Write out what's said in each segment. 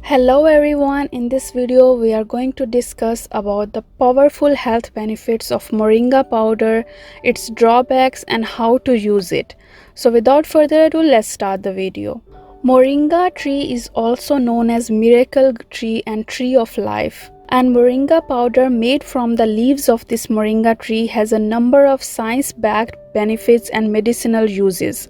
Hello everyone, in this video we are going to discuss about the powerful health benefits of moringa powder, its drawbacks and how to use it. So without further ado, let's start the video. Moringa tree is also known as miracle tree and tree of life. And moringa powder made from the leaves of this moringa tree has a number of science-backed benefits and medicinal uses.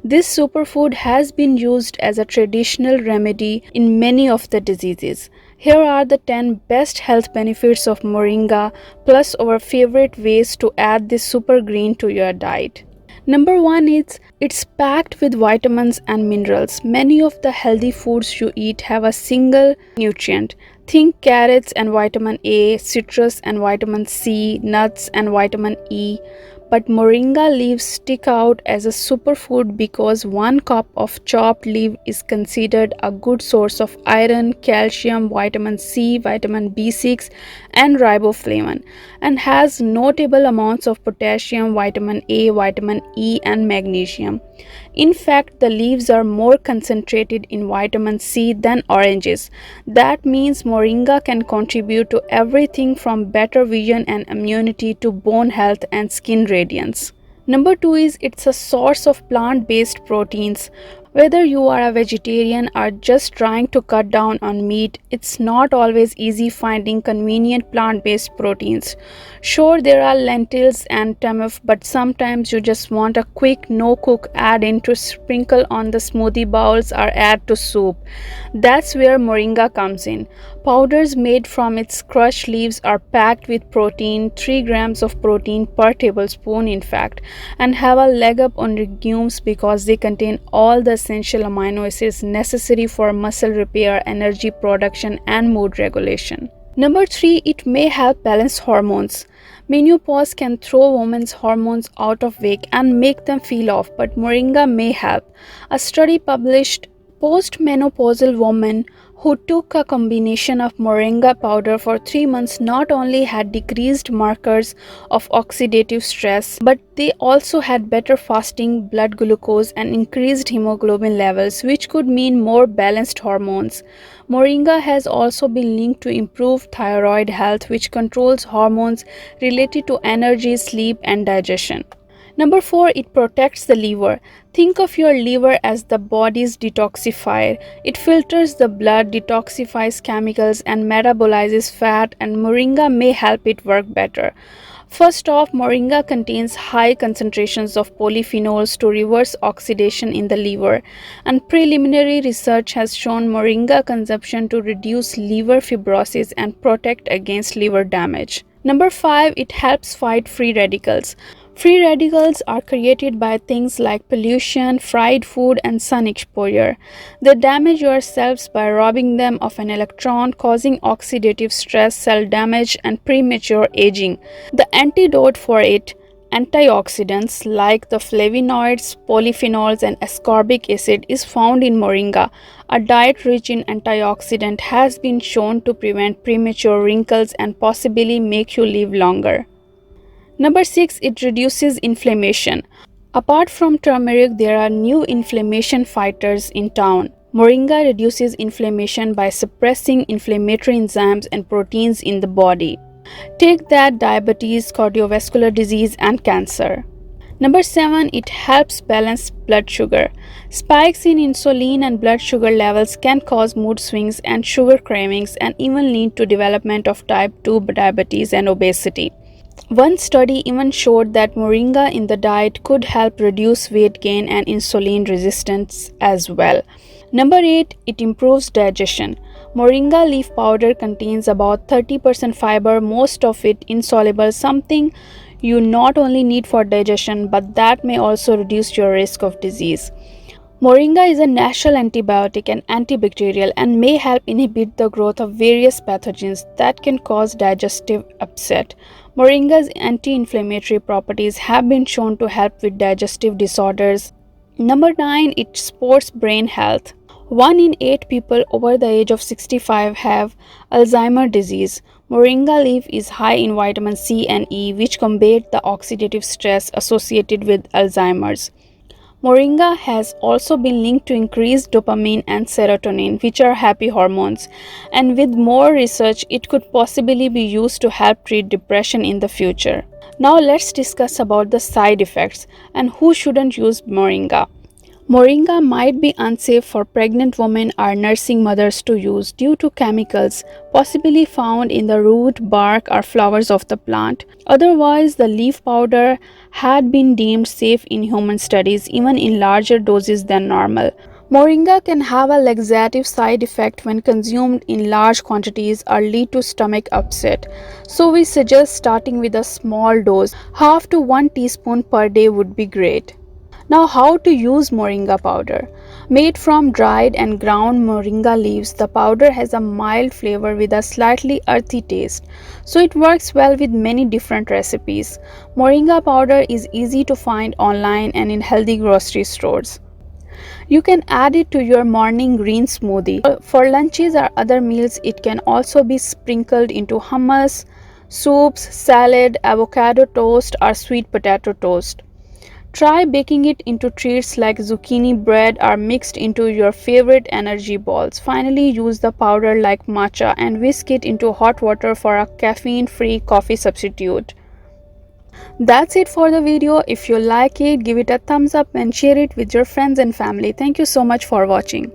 This superfood has been used as a traditional remedy in many of the diseases. Here are the 10 best health benefits of moringa plus our favorite ways to add this super green to your diet. Number 1 is it's packed with vitamins and minerals. Many of the healthy foods you eat have a single nutrient. Think carrots and vitamin A, citrus and vitamin C, nuts and vitamin E. But moringa leaves stick out as a superfood because 1 cup of chopped leaf is considered a good source of iron, calcium, vitamin C, vitamin B6 and riboflavin, and has notable amounts of potassium, vitamin A, vitamin E and magnesium. In fact, the leaves are more concentrated in vitamin C than oranges. That means moringa can contribute to everything from better vision and immunity to bone health and skin radiance. Number 2 is it's a source of plant-based proteins. Whether you are a vegetarian or just trying to cut down on meat, it's not always easy finding convenient plant-based proteins. Sure, there are lentils and tamaf, but sometimes you just want a quick no-cook add-in to sprinkle on the smoothie bowls or add to soup. That's where moringa comes in. Powders made from its crushed leaves are packed with protein, 3 grams of protein per tablespoon in fact, and have a leg up on legumes because they contain all the essential amino acids necessary for muscle repair, energy production, and mood regulation. Number 3, it may help balance hormones. Menopause can throw women's hormones out of whack and make them feel off, but moringa may help. A study published postmenopausal women who took a combination of moringa powder for 3 months not only had decreased markers of oxidative stress, but they also had better fasting blood glucose and increased hemoglobin levels, which could mean more balanced hormones. Moringa has also been linked to improved thyroid health, which controls hormones related to energy, sleep, and digestion. Number 4, it protects the liver. Think of your liver as the body's detoxifier. It filters the blood, detoxifies chemicals, and metabolizes fat, and moringa may help it work better. First off, moringa contains high concentrations of polyphenols to reverse oxidation in the liver, and preliminary research has shown moringa consumption to reduce liver fibrosis and protect against liver damage. Number 5, it helps fight free radicals. Free radicals are created by things like pollution, fried food, and sun exposure. They damage your cells by robbing them of an electron, causing oxidative stress, cell damage, and premature aging. The antidote for it, antioxidants like the flavonoids, polyphenols, and ascorbic acid, is found in moringa. A diet rich in antioxidant has been shown to prevent premature wrinkles and possibly make you live longer. Number 6, it reduces inflammation. Apart from turmeric, there are new inflammation fighters in town. Moringa reduces inflammation by suppressing inflammatory enzymes and proteins in the body. Take that diabetes, cardiovascular disease, and cancer. Number 7, it helps balance blood sugar. Spikes in insulin and blood sugar levels can cause mood swings and sugar cravings and even lead to development of type 2 diabetes and obesity. One study even showed that moringa in the diet could help reduce weight gain and insulin resistance as well. Number 8, it improves digestion. Moringa leaf powder contains about 30% fiber, most of it insoluble, something you not only need for digestion but that may also reduce your risk of disease. Moringa is a natural antibiotic and antibacterial and may help inhibit the growth of various pathogens that can cause digestive upset. Moringa's anti-inflammatory properties have been shown to help with digestive disorders. Number 9, it supports brain health. 1 in 8 people over the age of 65 have Alzheimer's disease. Moringa leaf is high in vitamin C and E, which combat the oxidative stress associated with Alzheimer's. Moringa has also been linked to increased dopamine and serotonin, which are happy hormones, and with more research, it could possibly be used to help treat depression in the future. Now let's discuss about the side effects and who shouldn't use moringa. Moringa might be unsafe for pregnant women or nursing mothers to use due to chemicals possibly found in the root, bark, or flowers of the plant. Otherwise, the leaf powder had been deemed safe in human studies even in larger doses than normal. Moringa can have a laxative side effect when consumed in large quantities or lead to stomach upset. So we suggest starting with a small dose, half to 1 teaspoon per day would be great. Now, how to use moringa powder? Made from dried and ground moringa leaves, the powder has a mild flavor with a slightly earthy taste, so it works well with many different recipes. Moringa powder is easy to find online and in healthy grocery stores. You can add it to your morning green smoothie. For lunches or other meals, it can also be sprinkled into hummus, soups, salad, avocado toast, or sweet potato toast. Try baking it into treats like zucchini bread or mixed into your favorite energy balls. Finally, use the powder like matcha and whisk it into hot water for a caffeine-free coffee substitute. That's it for the video. If you like it, give it a thumbs up and share it with your friends and family. Thank you so much for watching.